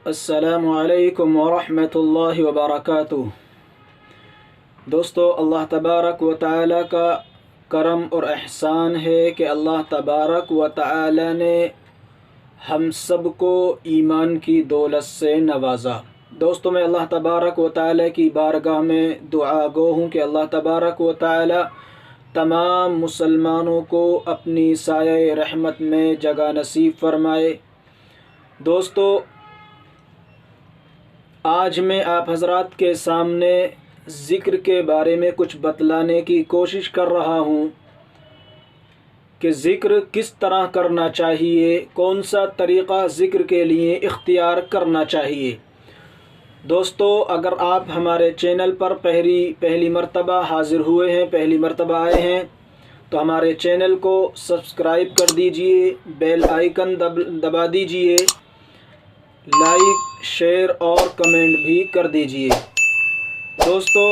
السلام علیکم ورحمۃ اللہ وبرکاتہ۔ دوستو، اللہ تبارک و تعالی کا کرم اور احسان ہے کہ اللہ تبارک و تعالی نے ہم سب کو ایمان کی دولت سے نوازا۔ دوستو، میں اللہ تبارک و تعالی کی بارگاہ میں دعا گو ہوں کہ اللہ تبارک و تعالی تمام مسلمانوں کو اپنی سایہ رحمت میں جگہ نصیب فرمائے۔ دوستو، آج میں آپ حضرات کے سامنے ذکر کے بارے میں کچھ بتلانے کی کوشش کر رہا ہوں کہ ذکر کس طرح کرنا چاہیے، کون سا طریقہ ذکر کے لیے اختیار کرنا چاہیے۔ دوستو، اگر آپ ہمارے چینل پر پہلی مرتبہ حاضر ہوئے ہیں، پہلی مرتبہ آئے ہیں، تو ہمارے چینل کو سبسکرائب کر دیجئے، بیل آئیکن دبا دیجئے، لائک، شیئر اور کمنٹ بھی کر دیجئے۔ دوستو،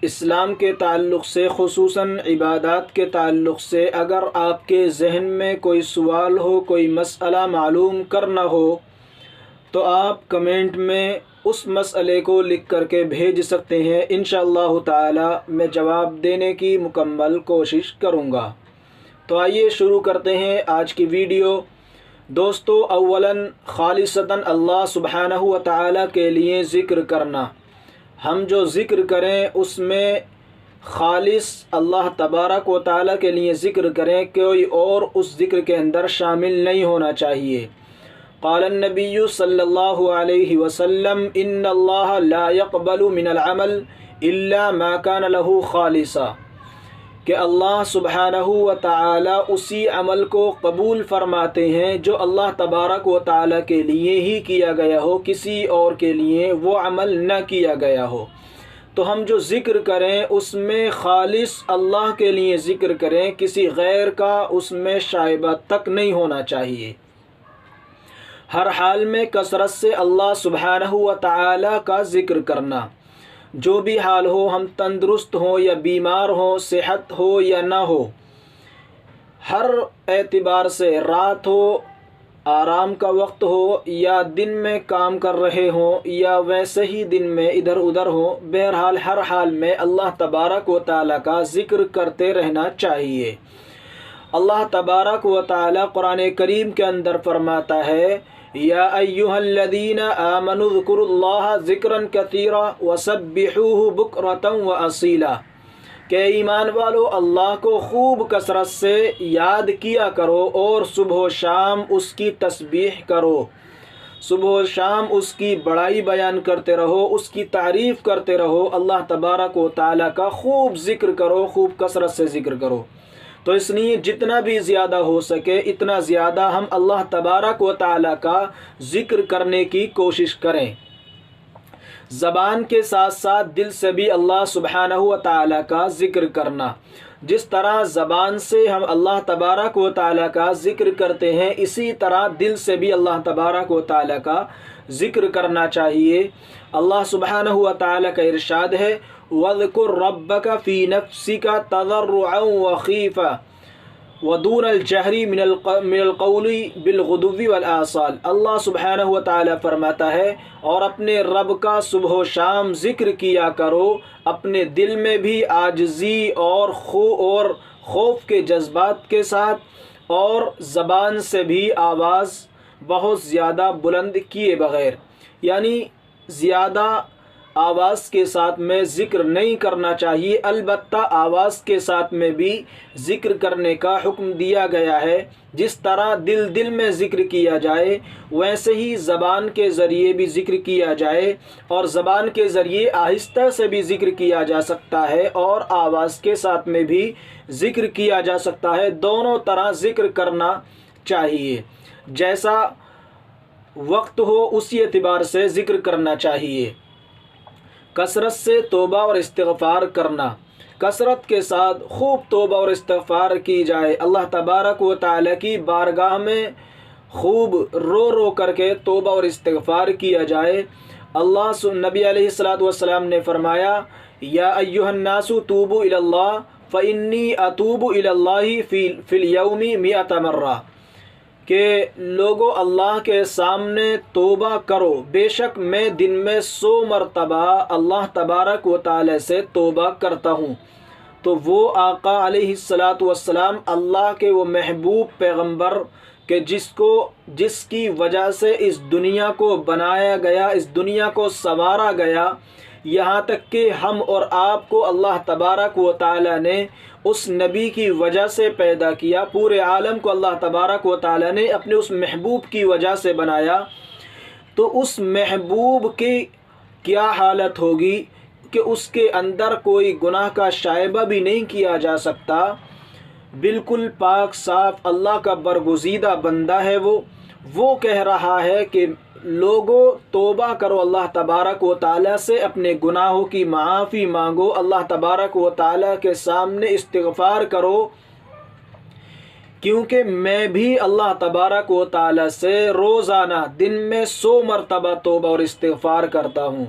اسلام کے تعلق سے، خصوصاً عبادات کے تعلق سے اگر آپ کے ذہن میں کوئی سوال ہو، کوئی مسئلہ معلوم کرنا ہو، تو آپ کمنٹ میں اس مسئلے کو لکھ کر کے بھیج سکتے ہیں۔ انشاءاللہ تعالی میں جواب دینے کی مکمل کوشش کروں گا۔ تو آئیے شروع کرتے ہیں آج کی ویڈیو۔ دوستو، اولاً خالصتاً اللہ سبحانہ و تعالی کے لیے ذکر کرنا۔ ہم جو ذکر کریں اس میں خالص اللہ تبارک و تعالی کے لیے ذکر کریں، کوئی اور اس ذکر کے اندر شامل نہیں ہونا چاہیے۔ قال النبی صلی اللہ علیہ وسلم ان اللہ لا يقبل من العمل الا ما كان له خالصا، کہ اللہ سبحانہ و تعالی اسی عمل کو قبول فرماتے ہیں جو اللہ تبارک و تعالی کے لیے ہی کیا گیا ہو، کسی اور کے لیے وہ عمل نہ کیا گیا ہو۔ تو ہم جو ذکر کریں اس میں خالص اللہ کے لیے ذکر کریں، کسی غیر کا اس میں شائبہ تک نہیں ہونا چاہیے۔ ہر حال میں کثرت سے اللہ سبحانہ و تعالی کا ذکر کرنا، جو بھی حال ہو، ہم تندرست ہوں یا بیمار ہوں، صحت ہو یا نہ ہو، ہر اعتبار سے، رات ہو، آرام کا وقت ہو، یا دن میں کام کر رہے ہوں، یا ویسے ہی دن میں ادھر ادھر ہوں، بہرحال ہر حال میں اللہ تبارک و تعالی کا ذکر کرتے رہنا چاہیے۔ اللہ تبارک و تعالی قرآن کریم کے اندر فرماتا ہے، یا ایھا الذین آمنوا اذکروا اللہ ذکرا کثیرا وسبحوہ بکرۃ واصیلا، کہ ایمان والو اللہ کو خوب کثرت سے یاد کیا کرو اور صبح و شام اس کی تسبیح کرو، صبح و شام اس کی بڑائی بیان کرتے رہو، اس کی تعریف کرتے رہو، اللہ تبارک و تعالی کا خوب ذکر کرو، خوب کثرت سے ذکر کرو۔ تو اس لیے جتنا بھی زیادہ ہو سکے اتنا زیادہ ہم اللہ تبارک و تعالی کا ذکر کرنے کی کوشش کریں۔ زبان کے ساتھ ساتھ دل سے بھی اللہ سبحانہ و تعالی کا ذکر کرنا۔ جس طرح زبان سے ہم اللہ تبارک و تعالی کا ذکر کرتے ہیں، اسی طرح دل سے بھی اللہ تبارک و تعالی کا ذکر کرنا چاہیے۔ اللہ سبحانہ و تعالی کا ارشاد ہے، وَاذْكُرْ رَبَّكَ فِي نَفْسِكَ تَضَرُّعًا وَخِيفَةً وَدُونَ الْجَهْرِ مِنَ الْقَوْلِ بِالْغُدُوِّ وَالْآصَالِ۔ اللہ سبحانہ و تعالی فرماتا ہے، اور اپنے رب کا صبح و شام ذکر کیا کرو، اپنے دل میں بھی عاجزی اور خوف کے جذبات کے ساتھ، اور زبان سے بھی آواز بہت زیادہ بلند کیے بغیر، یعنی زیادہ آواز کے ساتھ میں ذکر نہیں کرنا چاہیے، البتہ آواز کے ساتھ میں بھی ذکر کرنے کا حکم دیا گیا ہے۔ جس طرح دل میں ذکر کیا جائے، ویسے ہی زبان کے ذریعے بھی ذکر کیا جائے، اور زبان کے ذریعے آہستہ سے بھی ذکر کیا جا سکتا ہے، اور آواز کے ساتھ میں بھی ذکر کیا جا سکتا ہے۔ دونوں طرح ذکر کرنا چاہیے، جیسا وقت ہو اسی اعتبار سے ذکر کرنا چاہیے۔ کثرت سے توبہ اور استغفار کرنا، کثرت کے ساتھ خوب توبہ اور استغفار کی جائے، اللہ تبارک و تعالی کی بارگاہ میں خوب رو کر کے توبہ اور استغفار کیا جائے۔ نبی علیہ السلام نے فرمایا، یا ایھا الناس توبوا الی اللہ فانی اتوب الی اللہ فی الیوم 100 مرہ، کہ لوگوں اللہ کے سامنے توبہ کرو، بے شک میں دن میں 100 مرتبہ اللہ تبارک و تعالی سے توبہ کرتا ہوں۔ تو وہ آقا علیہ السلام اللہ کے وہ محبوب پیغمبر کہ جس کی وجہ سے اس دنیا کو بنایا گیا، اس دنیا کو سنوارا گیا، یہاں تک کہ ہم اور آپ کو اللہ تبارک و تعالی نے اس نبی کی وجہ سے پیدا کیا، پورے عالم کو اللہ تبارک و تعالی نے اپنے اس محبوب کی وجہ سے بنایا، تو اس محبوب کی کیا حالت ہوگی کہ اس کے اندر کوئی گناہ کا شائبہ بھی نہیں کیا جا سکتا، بالکل پاک صاف اللہ کا برگزیدہ بندہ ہے وہ کہہ رہا ہے کہ لوگوں توبہ کرو اللہ تبارک و تعالی سے، اپنے گناہوں کی معافی مانگو، اللہ تبارک و تعالی کے سامنے استغفار کرو، کیونکہ میں بھی اللہ تبارک و تعالی سے روزانہ دن میں 100 مرتبہ توبہ اور استغفار کرتا ہوں۔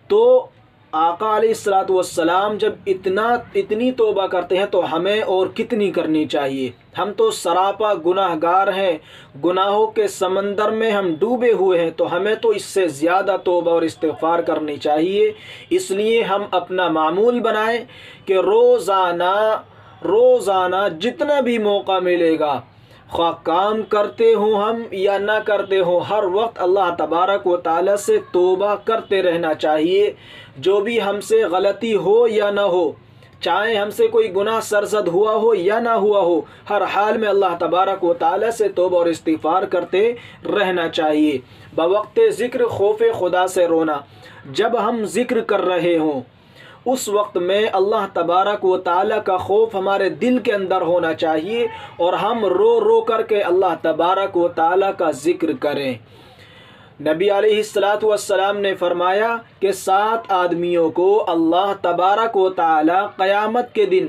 تو آقا علیہ السلام جب اتنی توبہ کرتے ہیں تو ہمیں اور کتنی کرنی چاہیے؟ ہم تو سراپا گناہ گار ہیں، گناہوں کے سمندر میں ہم ڈوبے ہوئے ہیں، تو ہمیں تو اس سے زیادہ توبہ اور استغفار کرنی چاہیے۔ اس لیے ہم اپنا معمول بنائیں کہ روزانہ جتنا بھی موقع ملے گا، خواہ کام کرتے ہوں ہم یا نہ کرتے ہوں، ہر وقت اللہ تبارک و تعالی سے توبہ کرتے رہنا چاہیے۔ جو بھی ہم سے غلطی ہو یا نہ ہو، چاہے ہم سے کوئی گناہ سرزد ہوا ہو یا نہ ہوا ہو، ہر حال میں اللہ تبارک و تعالی سے توبہ اور استغفار کرتے رہنا چاہیے۔ بوقت ذکر خوف خدا سے رونا، جب ہم ذکر کر رہے ہوں اس وقت میں اللہ تبارک و تعالی کا خوف ہمارے دل کے اندر ہونا چاہیے، اور ہم رو رو کر کے اللہ تبارک و تعالی کا ذکر کریں۔ نبی علیہ السلام نے فرمایا کہ 7 آدمیوں کو اللہ تبارک و تعالی قیامت کے دن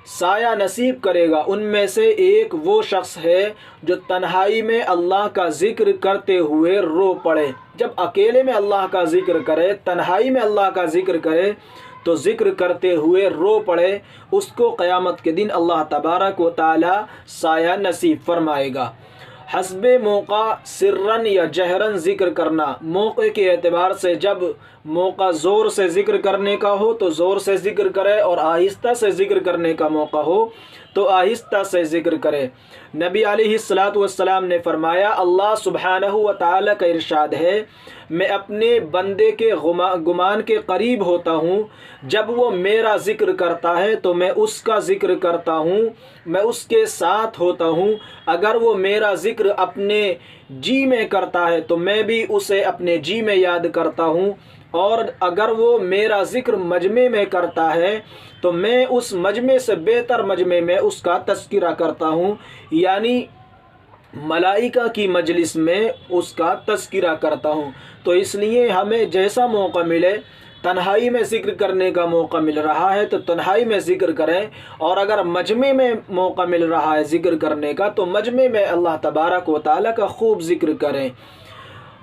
سایہ نصیب کرے گا، ان میں سے ایک وہ شخص ہے جو تنہائی میں اللہ کا ذکر کرتے ہوئے رو پڑے۔ جب اکیلے میں اللہ کا ذکر کرے، تنہائی میں اللہ کا ذکر کرے تو ذکر کرتے ہوئے رو پڑے، اس کو قیامت کے دن اللہ تبارک و تعالی سایہ نصیب فرمائے گا۔ حسب موقع سرن یا جہرن ذکر کرنا، موقع کے اعتبار سے جب موقع زور سے ذکر کرنے کا ہو تو زور سے ذکر کرے، اور آہستہ سے ذکر کرنے کا موقع ہو تو آہستہ سے ذکر کرے۔ نبی علیہ السلام نے فرمایا، اللہ سبحانہ و تعالی کا ارشاد ہے، میں اپنے بندے کے گمان کے قریب ہوتا ہوں، جب وہ میرا ذکر کرتا ہے تو میں اس کا ذکر کرتا ہوں، میں اس کے ساتھ ہوتا ہوں، اگر وہ میرا ذکر اپنے جی میں کرتا ہے تو میں بھی اسے اپنے جی میں یاد کرتا ہوں، اور اگر وہ میرا ذکر مجمع میں کرتا ہے تو میں اس مجمع سے بہتر مجمع میں اس کا تذکرہ کرتا ہوں، یعنی ملائکہ کی مجلس میں اس کا تذکرہ کرتا ہوں۔ تو اس لیے ہمیں جیسا موقع ملے، تنہائی میں ذکر کرنے کا موقع مل رہا ہے تو تنہائی میں ذکر کریں، اور اگر مجمع میں موقع مل رہا ہے ذکر کرنے کا تو مجمع میں اللہ تبارک و تعالی کا خوب ذکر کریں۔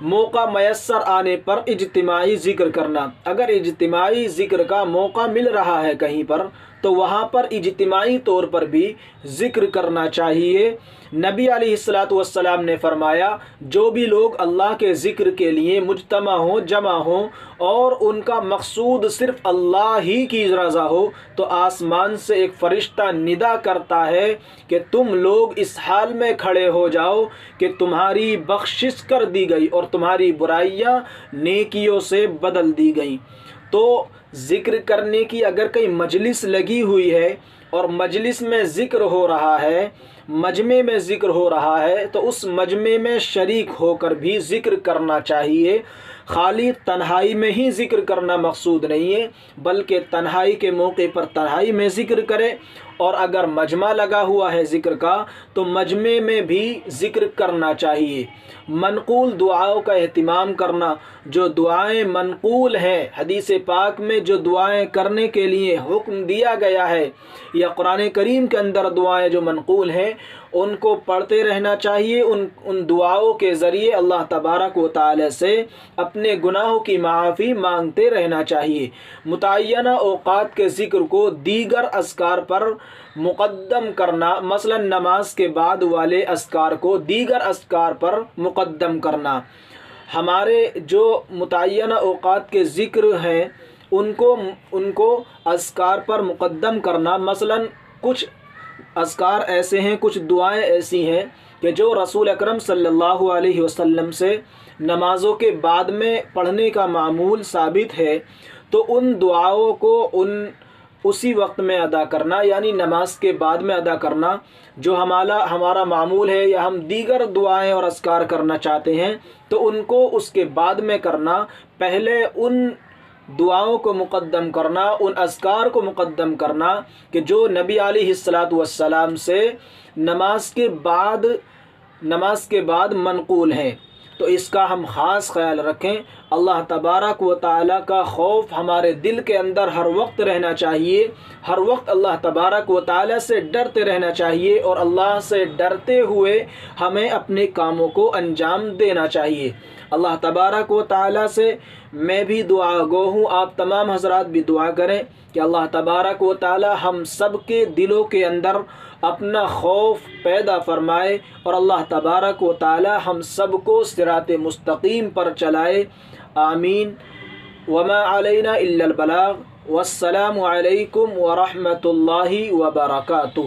موقع میسر آنے پر اجتماعی ذکر کرنا، اگر اجتماعی ذکر کا موقع مل رہا ہے کہیں پر تو وہاں پر اجتماعی طور پر بھی ذکر کرنا چاہیے۔ نبی علیہ السلام نے فرمایا، جو بھی لوگ اللہ کے ذکر کے لیے مجتمع ہوں، جمع ہوں، اور ان کا مقصود صرف اللہ ہی کی رضا ہو، تو آسمان سے ایک فرشتہ ندا کرتا ہے کہ تم لوگ اس حال میں کھڑے ہو جاؤ کہ تمہاری بخشش کر دی گئی اور تمہاری برائیاں نیکیوں سے بدل دی گئیں۔ تو ذکر کرنے کی اگر کہیں مجلس لگی ہوئی ہے اور مجلس میں ذکر ہو رہا ہے، مجمع میں ذکر ہو رہا ہے، تو اس مجمع میں شریک ہو کر بھی ذکر کرنا چاہیے۔ خالی تنہائی میں ہی ذکر کرنا مقصود نہیں ہے، بلکہ تنہائی کے موقع پر تنہائی میں ذکر کرے، اور اگر مجمع لگا ہوا ہے ذکر کا تو مجمع میں بھی ذکر کرنا چاہیے۔ منقول دعاؤں کا اہتمام کرنا، جو دعائیں منقول ہیں، حدیث پاک میں جو دعائیں کرنے کے لیے حکم دیا گیا ہے یا قرآن کریم کے اندر دعائیں جو منقول ہیں ان کو پڑھتے رہنا چاہیے، ان دعاؤں کے ذریعے اللہ تبارک و تعالی سے اپنے گناہوں کی معافی مانگتے رہنا چاہیے۔ متعینہ اوقات کے ذکر کو دیگر اذکار پر مقدم کرنا، مثلا نماز کے بعد والے اذکار کو دیگر اذکار پر مقدم کرنا، ہمارے جو متعینہ اوقات کے ذکر ہیں ان کو اذکار پر مقدم کرنا، مثلا کچھ اذکار ایسے ہیں، کچھ دعائیں ایسی ہیں کہ جو رسول اکرم صلی اللہ علیہ وسلم سے نمازوں کے بعد میں پڑھنے کا معمول ثابت ہے، تو ان دعاؤں کو اسی وقت میں ادا کرنا، یعنی نماز کے بعد میں ادا کرنا جو ہمارا معمول ہے، یا ہم دیگر دعائیں اور اذکار کرنا چاہتے ہیں تو ان کو اس کے بعد میں کرنا، پہلے ان دعاؤں کو مقدم کرنا، ان اذکار کو مقدم کرنا کہ جو نبی علیہ السلام سے نماز کے بعد منقول ہیں۔ تو اس کا ہم خاص خیال رکھیں۔ اللہ تبارک و تعالیٰ کا خوف ہمارے دل کے اندر ہر وقت رہنا چاہیے، ہر وقت اللہ تبارک و تعالیٰ سے ڈرتے رہنا چاہیے، اور اللہ سے ڈرتے ہوئے ہمیں اپنے کاموں کو انجام دینا چاہیے۔ اللہ تبارک و تعالیٰ سے میں بھی دعا گو ہوں، آپ تمام حضرات بھی دعا کریں کہ اللہ تبارک و تعالیٰ ہم سب کے دلوں کے اندر اپنا خوف پیدا فرمائے، اور اللہ تبارک و تعالیٰ ہم سب کو صراط مستقیم پر چلائے۔ آمین۔ وما علینا الا البلاغ، والسلام علیکم ورحمۃ اللہ وبرکاتہ۔